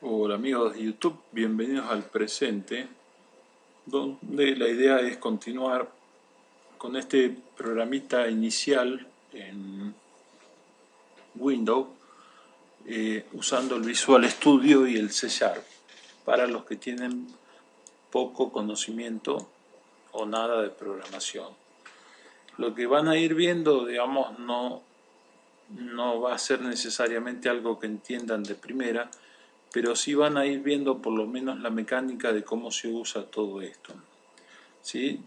Hola amigos de YouTube, bienvenidos al presente, donde la idea es continuar con este programita inicial en Windows, usando el Visual Studio y el C# para los que tienen poco conocimiento o nada de programación. Lo que van a ir viendo, digamos, no va a ser necesariamente algo que entiendan de primera, pero sí van a ir viendo por lo menos la mecánica de cómo se usa todo esto. ¿Sí?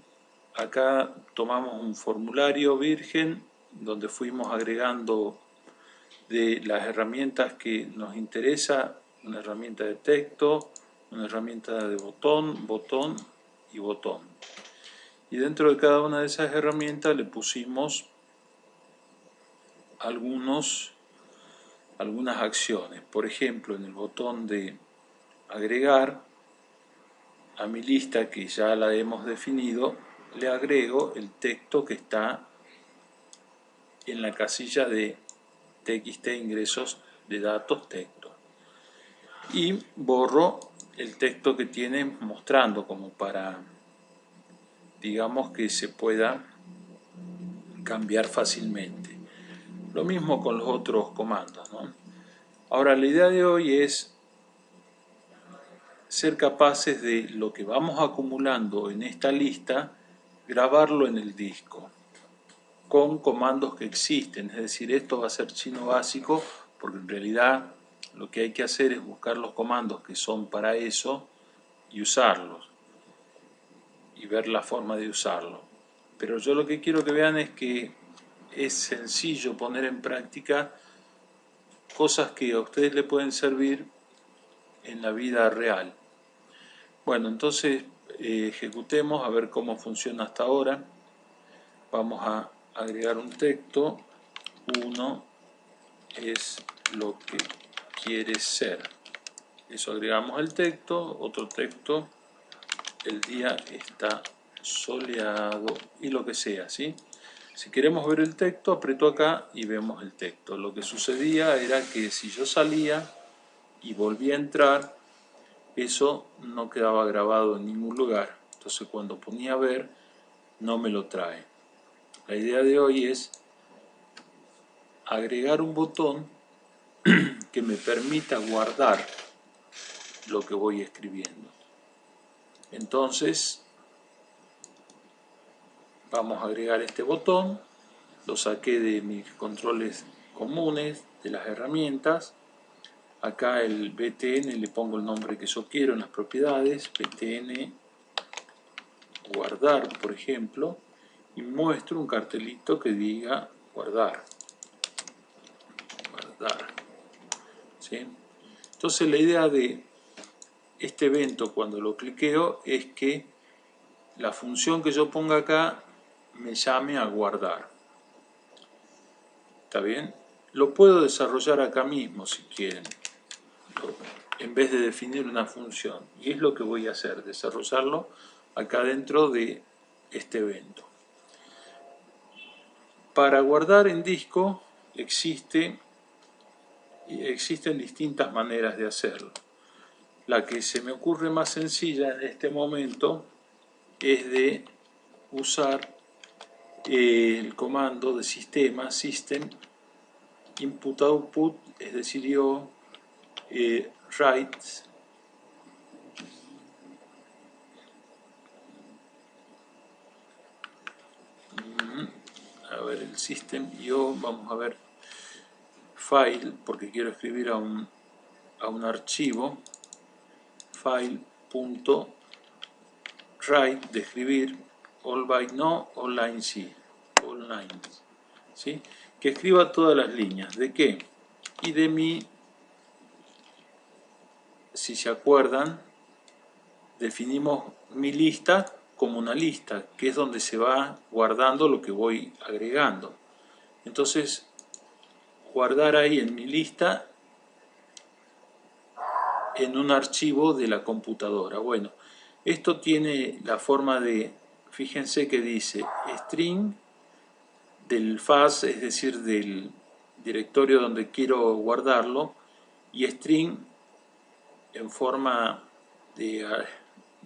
Acá tomamos un formulario virgen donde fuimos agregando de las herramientas que nos interesa, una herramienta de texto, una herramienta de botón, botón y botón. Y dentro de cada una de esas herramientas le pusimos algunas acciones. Por ejemplo, en el botón de agregar a mi lista, que ya la hemos definido, le agrego el texto que está en la casilla de txt ingresos de datos texto y borro el texto que tiene mostrando, como para, digamos, que se pueda cambiar fácilmente. Lo mismo con los otros comandos, ¿no? Ahora, la idea de hoy es ser capaces de lo que vamos acumulando en esta lista, grabarlo en el disco con comandos que existen. Es decir, esto va a ser chino básico, porque en realidad lo que hay que hacer es buscar los comandos que son para eso y usarlos y ver la forma de usarlo. Pero yo lo que quiero que vean es que es sencillo poner en práctica cosas que a ustedes les pueden servir en la vida real. Bueno, entonces ejecutemos a ver cómo funciona hasta ahora. Vamos a agregar un texto. 1 es lo que quiere ser. Eso, agregamos el texto. Otro texto: el día está soleado, y lo que sea, ¿sí? Si queremos ver el texto, aprieto acá y vemos el texto. Lo que sucedía era que si yo salía y volvía a entrar, eso no quedaba grabado en ningún lugar. Entonces cuando ponía a ver, no me lo trae. La idea de hoy es agregar un botón que me permita guardar lo que voy escribiendo. Entonces vamos a agregar este botón. Lo saqué de mis controles comunes, de las herramientas. Acá el btn le pongo el nombre que yo quiero en las propiedades, btn guardar, por ejemplo, y muestro un cartelito que diga guardar. ¿Sí? Entonces la idea de este evento, cuando lo cliqueo, es que la función que yo ponga acá me llame a guardar. ¿Está bien? Lo puedo desarrollar acá mismo si quieren, en vez de definir una función. Y es lo que voy a hacer, desarrollarlo acá dentro de este evento. Para guardar en disco existen distintas maneras de hacerlo. La que se me ocurre más sencilla en este momento es de usar el comando de sistema, system input output, es decir, yo write a ver el system, yo vamos a ver file, porque quiero escribir a un archivo, file.write de escribir, all byte no, all lines sí, all lines, ¿sí? Que escriba todas las líneas. ¿De qué? Y de mi, si se acuerdan, definimos mi lista como una lista, que es donde se va guardando lo que voy agregando. Entonces, guardar ahí en mi lista en un archivo de la computadora. Bueno, esto tiene la forma de, fíjense que dice string del faz, es decir, del directorio donde quiero guardarlo, y string en forma de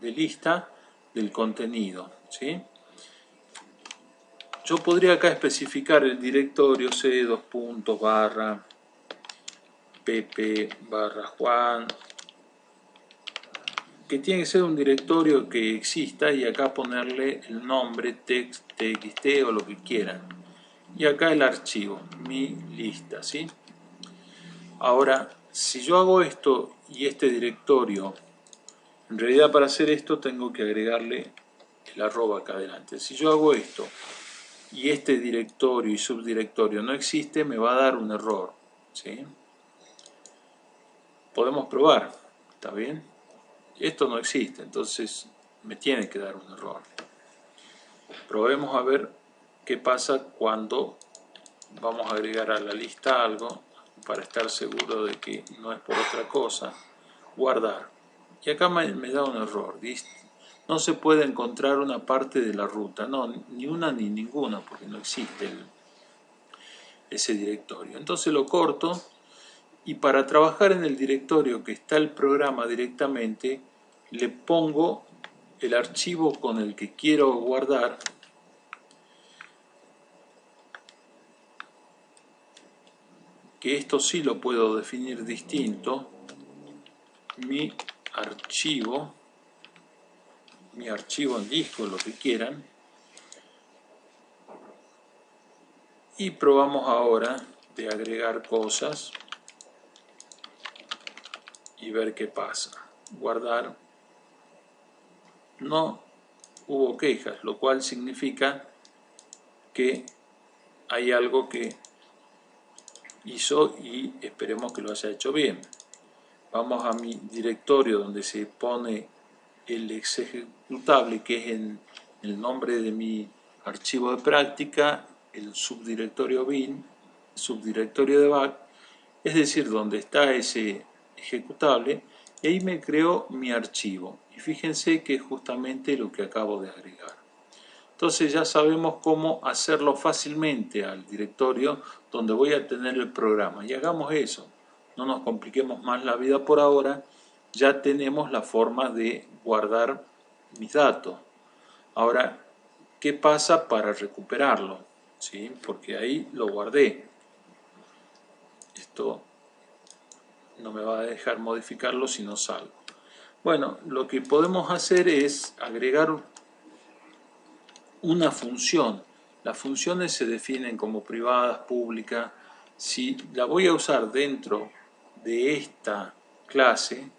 lista del contenido, ¿sí? Yo podría acá especificar el directorio C, /, Pepe / Juan, que tiene que ser un directorio que exista, y acá ponerle el nombre text, txt o lo que quieran. Y acá el archivo, mi lista, ¿sí? Ahora, si yo hago esto y este directorio, en realidad para hacer esto tengo que agregarle el arroba acá adelante. Si yo hago esto y este directorio y subdirectorio no existe, me va a dar un error, ¿sí? Podemos probar, ¿está bien? Esto no existe, entonces me tiene que dar un error. Probemos a ver qué pasa cuando vamos a agregar a la lista algo, para estar seguro de que no es por otra cosa. Guardar. Y acá me da un error. No se puede encontrar una parte de la ruta. No, ni una ni ninguna, porque no existe ese directorio. Entonces lo corto, y para trabajar en el directorio que está el programa directamente, le pongo el archivo con el que quiero guardar, que esto sí lo puedo definir distinto, mi archivo en disco, lo que quieran, y probamos ahora de agregar cosas y ver qué pasa. Guardar, no hubo quejas, lo cual significa que hay algo que hizo y esperemos que lo haya hecho bien. Vamos a mi directorio donde se pone el ex ejecutable, que es en el nombre de mi archivo de práctica, el subdirectorio bin, subdirectorio de back, es decir, donde está ese ejecutable, y ahí me creo mi archivo. Y fíjense que es justamente lo que acabo de agregar. Entonces ya sabemos cómo hacerlo fácilmente al directorio donde voy a tener el programa. Y hagamos eso. No nos compliquemos más la vida por ahora. Ya tenemos la forma de guardar mis datos. Ahora, ¿qué pasa para recuperarlo? ¿Sí? Porque ahí lo guardé. Esto no me va a dejar modificarlo si no salgo. Bueno, lo que podemos hacer es agregar una función. Las funciones se definen como privadas, públicas. Si la voy a usar dentro de esta clase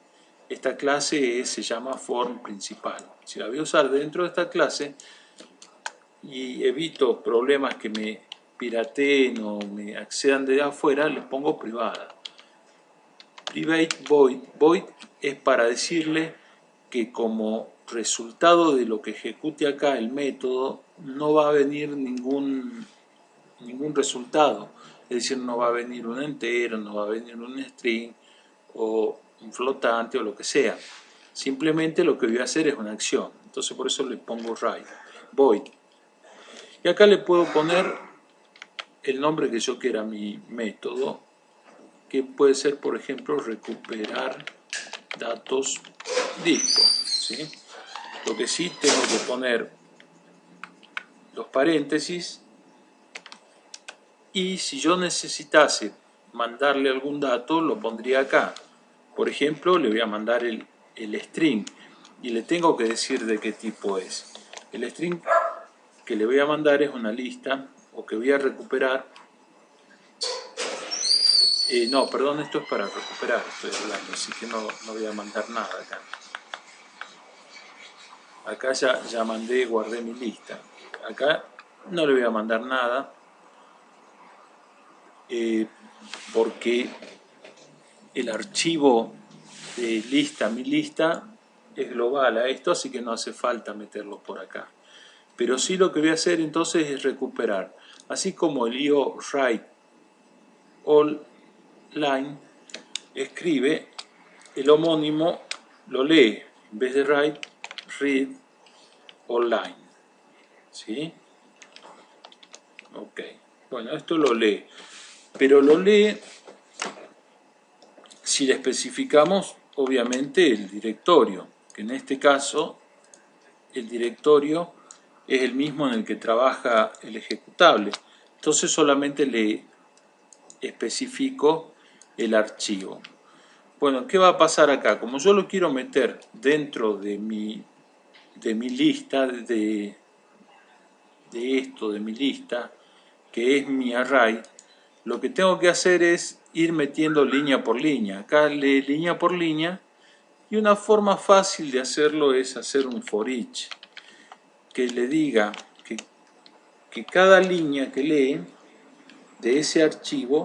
se llama form principal. Si la voy a usar dentro de esta clase y evito problemas que me pirateen o me accedan de afuera, les pongo privada. Private void. Void es para decirle que como resultado de lo que ejecute acá el método no va a venir ningún resultado. Es decir, no va a venir un entero, no va a venir un string o un flotante o lo que sea. Simplemente lo que voy a hacer es una acción. Entonces por eso le pongo write, void. Y acá le puedo poner el nombre que yo quiera a mi método, que puede ser, por ejemplo, recuperar datos disco, ¿sí? Lo que sí tengo que poner los paréntesis, y si yo necesitase mandarle algún dato lo pondría acá. Por ejemplo, le voy a mandar el string y le tengo que decir de qué tipo es. El string que le voy a mandar es una lista, o que voy a recuperar. No, perdón, esto es para recuperar, estoy hablando, así que no voy a mandar nada acá. Acá ya mandé, guardé mi lista. Acá no le voy a mandar nada, porque el archivo de lista, mi lista, es global a esto, así que no hace falta meterlo por acá. Pero sí lo que voy a hacer entonces es recuperar. Así como el IO write all line escribe, el homónimo lo lee. En vez de write, read all line. ¿Sí? Ok. Bueno, esto lo lee. Pero lo lee si le especificamos obviamente el directorio, que en este caso el directorio es el mismo en el que trabaja el ejecutable. Entonces solamente le especifico el archivo. Bueno, ¿qué va a pasar acá? Como yo lo quiero meter dentro de mi lista, de mi lista, que es mi array, lo que tengo que hacer es ir metiendo línea por línea. Acá lee línea por línea, y una forma fácil de hacerlo es hacer un for each, que le diga que cada línea que lee de ese archivo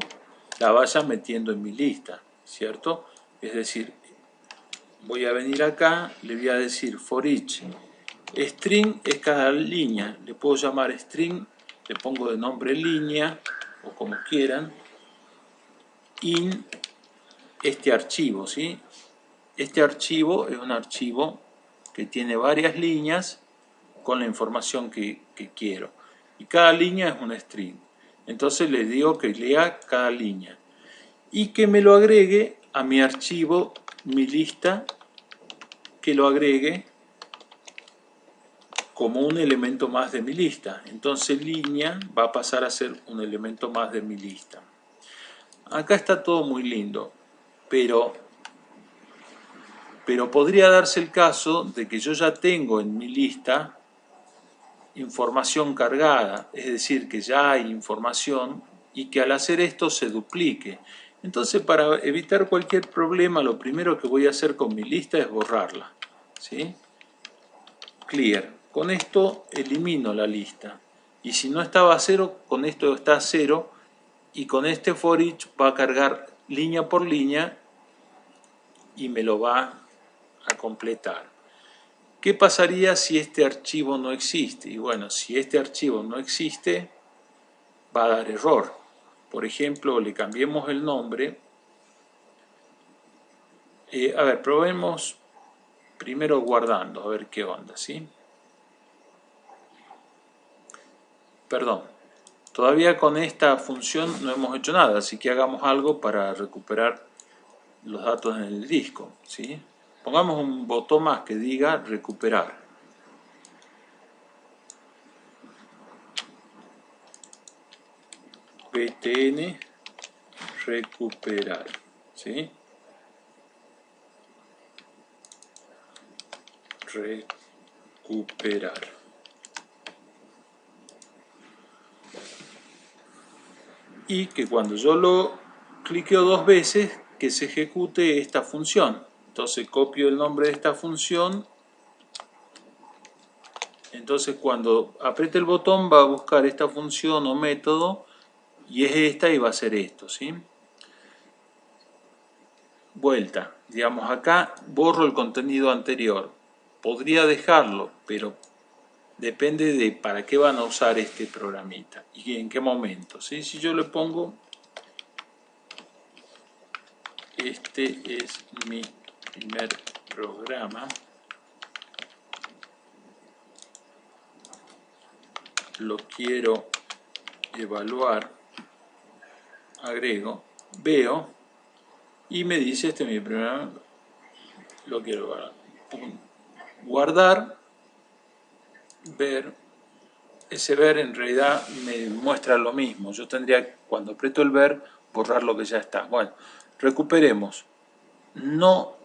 la vaya metiendo en mi lista, ¿cierto? Es decir, voy a venir acá, le voy a decir for each. String es cada línea, le puedo llamar string, le pongo de nombre línea, o como quieran, in este archivo, ¿sí? Este archivo es un archivo que tiene varias líneas con la información que quiero. Y cada línea es un string. Entonces le digo que lea cada línea. Y que me lo agregue a mi archivo, mi lista, que lo agregue como un elemento más de mi lista. Entonces línea va a pasar a ser un elemento más de mi lista. Acá está todo muy lindo, pero podría darse el caso de que yo ya tengo en mi lista información cargada, es decir, que ya hay información y que al hacer esto se duplique. Entonces, para evitar cualquier problema, lo primero que voy a hacer con mi lista es borrarla, ¿sí? Clear. Con esto elimino la lista. Y si no estaba a cero, con esto está a cero. Y con este for each va a cargar línea por línea y me lo va a completar. ¿Qué pasaría si este archivo no existe? Y bueno, si este archivo no existe, va a dar error. Por ejemplo, le cambiemos el nombre. A ver, probemos primero guardando, a ver qué onda, ¿sí? Perdón, todavía con esta función no hemos hecho nada, así que hagamos algo para recuperar los datos en el disco, ¿sí? Pongamos un botón más que diga recuperar. btn recuperar, ¿sí? Recuperar. Y que cuando yo lo cliqueo dos veces, que se ejecute esta función. Entonces copio el nombre de esta función. Entonces cuando apriete el botón va a buscar esta función o método y es esta y va a hacer esto, ¿sí? Vuelta. Digamos acá borro el contenido anterior. Podría dejarlo, pero depende de para qué van a usar este programita y en qué momento, ¿sí? Si yo le pongo este es mi primer programa, lo quiero evaluar, agrego, veo y me dice este es mi primer, lo quiero evaluar. Guardar, ver, ese ver en realidad me muestra lo mismo, yo tendría cuando aprieto el ver borrar lo que ya está. Bueno, recuperemos, no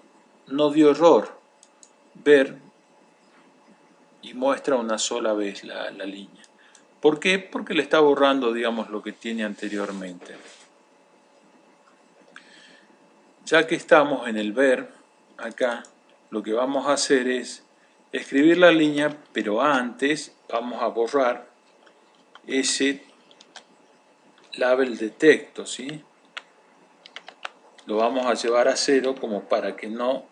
dio error, ver y muestra una sola vez la línea. ¿Por qué? Porque le está borrando, digamos, lo que tiene anteriormente. Ya que estamos en el ver, acá lo que vamos a hacer es escribir la línea, pero antes vamos a borrar ese label de texto, ¿sí? Lo vamos a llevar a cero como para que no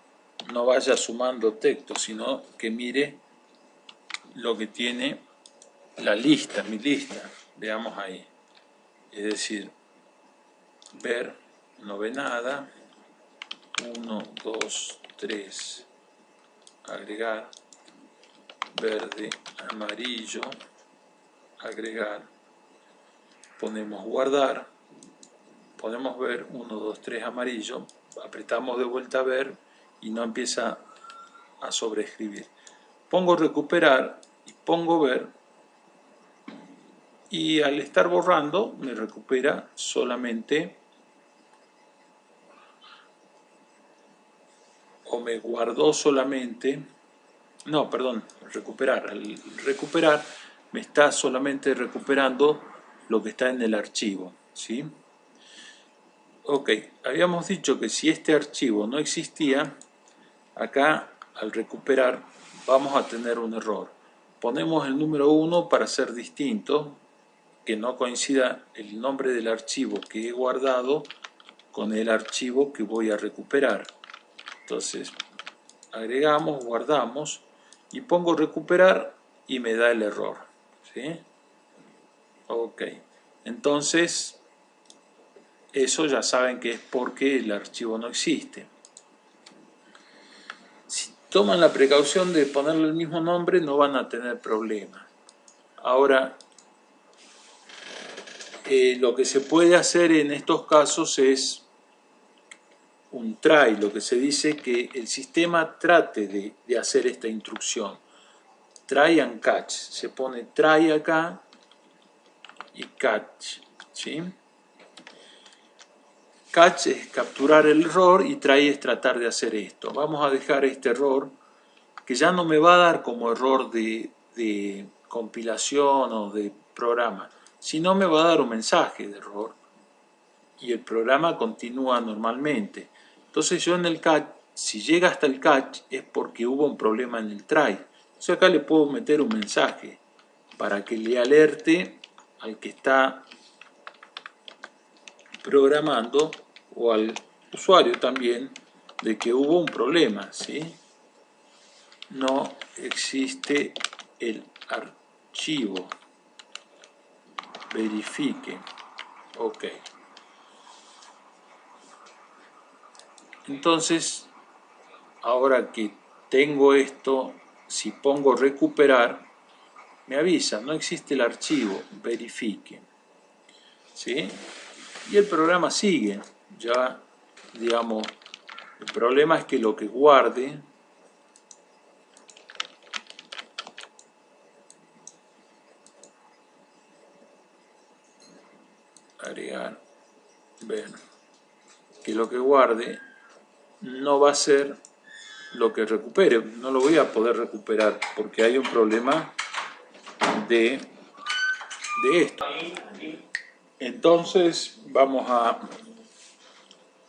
vaya sumando texto, sino que mire lo que tiene la lista, mi lista. Veamos ahí. Es decir, ver, no ve nada. 1, 2, 3, agregar, verde, amarillo, agregar, ponemos guardar, podemos ver 1, 2, 3 amarillo, apretamos de vuelta a ver y no empieza a sobreescribir. Pongo recuperar y pongo ver, y al estar borrando me recupera solamente, o me guardó solamente, no, perdón, recuperar. Al recuperar me está solamente recuperando lo que está en el archivo, ¿sí? Ok, habíamos dicho que si este archivo no existía, acá al recuperar vamos a tener un error. Ponemos el número 1 para ser distinto, que no coincida el nombre del archivo que he guardado con el archivo que voy a recuperar. Entonces agregamos, guardamos y pongo recuperar y me da el error, ¿sí? Ok, entonces eso ya saben que es porque el archivo no existe. Si toman la precaución de ponerle el mismo nombre, no van a tener problema. Ahora, lo que se puede hacer en estos casos es un try, lo que se dice que el sistema trate de hacer esta instrucción. Try and catch. Se pone try acá y catch, ¿sí? Catch es capturar el error y try es tratar de hacer esto. Vamos a dejar este error que ya no me va a dar como error de compilación o de programa, sino me va a dar un mensaje de error y el programa continúa normalmente. Entonces yo en el catch, si llega hasta el catch es porque hubo un problema en el try. Entonces acá le puedo meter un mensaje para que le alerte al que está programando o al usuario también de que hubo un problema, ¿sí? No existe el archivo. Verifique. Ok. Entonces, ahora que tengo esto, si pongo recuperar, me avisa, no existe el archivo, verifique. ¿Sí? Y el programa sigue. Ya, digamos, el problema es que lo que guarde agregar, ver, que lo que guarde no va a ser lo que recupere, no lo voy a poder recuperar porque hay un problema de esto. Entonces vamos a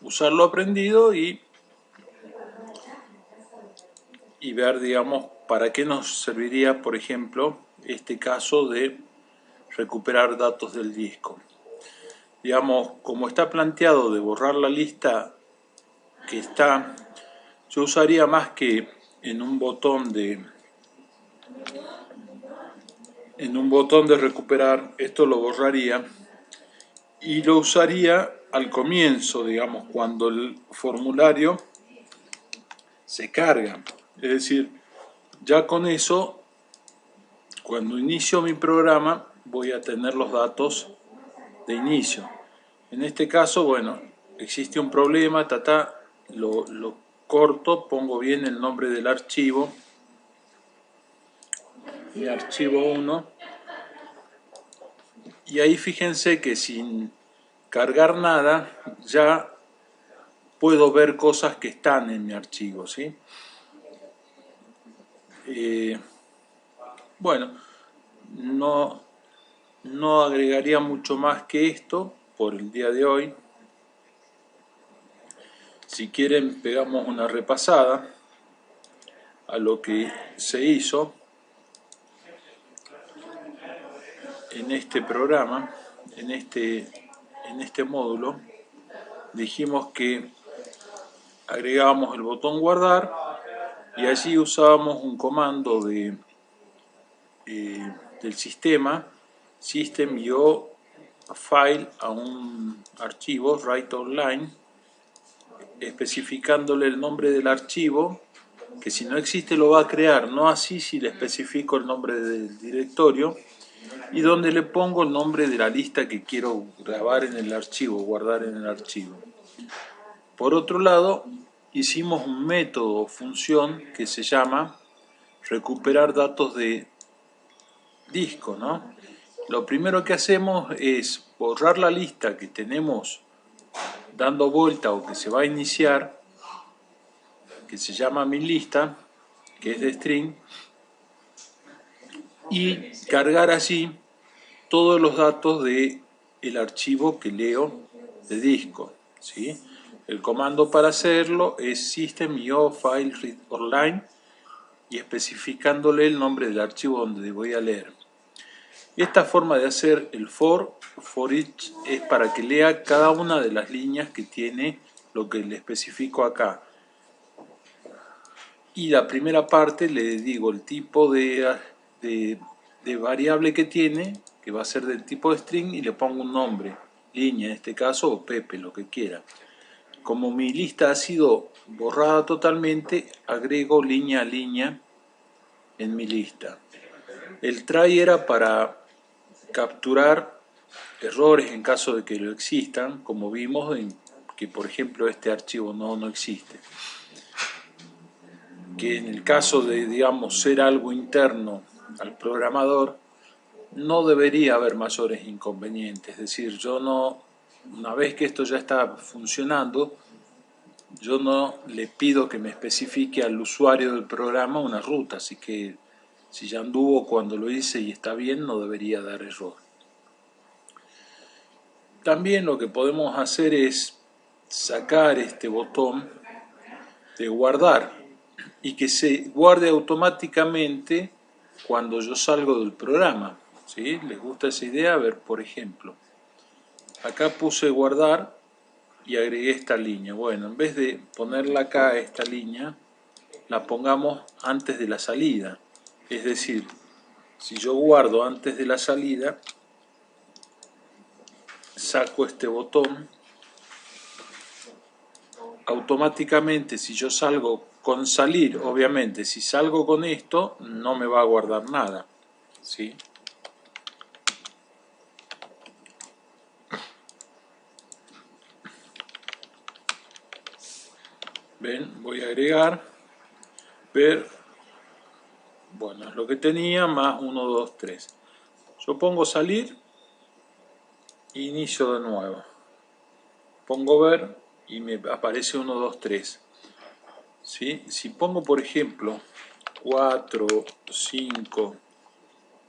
usar lo aprendido y ver, digamos, para qué nos serviría, por ejemplo, este caso de recuperar datos del disco. Digamos, como está planteado de borrar la lista que está, yo usaría más que en un botón de recuperar, esto lo borraría y lo usaría al comienzo, digamos, cuando el formulario se carga. Es decir, ya con eso, cuando inicio mi programa, voy a tener los datos de inicio. En este caso, bueno, existe un problema, lo corto, pongo bien el nombre del archivo, mi archivo 1, y ahí fíjense que sin cargar nada ya puedo ver cosas que están en mi archivo, ¿sí? Bueno, no agregaría mucho más que esto por el día de hoy. Si quieren, pegamos una repasada a lo que se hizo en este programa, en este módulo. Dijimos que agregábamos el botón guardar y allí usábamos un comando del sistema, system-file a un archivo, write online, especificándole el nombre del archivo, que si no existe lo va a crear, no así si le especifico el nombre del directorio, y donde le pongo el nombre de la lista que quiero grabar en el archivo, guardar en el archivo. Por otro lado, hicimos un método o función que se llama recuperar datos de disco, ¿no? Lo primero que hacemos es borrar la lista que tenemos dando vuelta o que se va a iniciar, que se llama mi lista, que es de string, y cargar allí todos los datos de el archivo que leo de disco, ¿sí? El comando para hacerlo es system-io-file-read-line y especificándole el nombre del archivo donde voy a leer. Esta forma de hacer el for each es para que lea cada una de las líneas que tiene lo que le especifico acá. Y la primera parte le digo el tipo de variable que tiene, que va a ser del tipo de string, y le pongo un nombre, línea en este caso, o Pepe, lo que quiera. Como mi lista ha sido borrada totalmente, agrego línea a línea en mi lista. El try era para capturar errores en caso de que lo existan, como vimos en que por ejemplo este archivo no existe. Que en el caso de, digamos, ser algo interno al programador, no debería haber mayores inconvenientes. Es decir, yo no, una vez que esto ya está funcionando, yo no le pido que me especifique al usuario del programa una ruta, así que si ya anduvo cuando lo hice y está bien, no debería dar error. También lo que podemos hacer es sacar este botón de guardar y que se guarde automáticamente cuando yo salgo del programa, ¿sí? ¿Les gusta esa idea? A ver, por ejemplo, acá puse guardar y agregué esta línea. Bueno, en vez de ponerla acá, esta línea, la pongamos antes de la salida. Es decir, si yo guardo antes de la salida, saco este botón, automáticamente si yo salgo con salir, obviamente si salgo con esto no me va a guardar nada, ¿sí? Ven, voy a agregar, ver, bueno, es lo que tenía, más 1, 2, 3. Yo pongo salir, inicio de nuevo. Pongo ver y me aparece 1, 2, 3. ¿Sí? Si pongo, por ejemplo, 4, 5,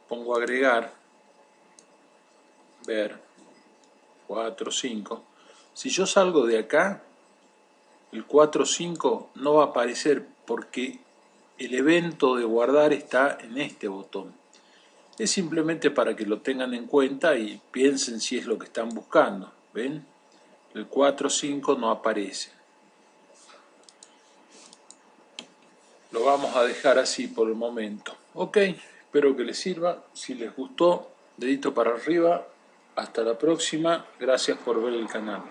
pongo agregar, ver, 4, 5. Si yo salgo de acá, el 4, 5 no va a aparecer porque el evento de guardar está en este botón. Es simplemente para que lo tengan en cuenta y piensen si es lo que están buscando. ¿Ven? El 4, 5 no aparece. Lo vamos a dejar así por el momento. Ok, espero que les sirva. Si les gustó, dedito para arriba. Hasta la próxima. Gracias por ver el canal.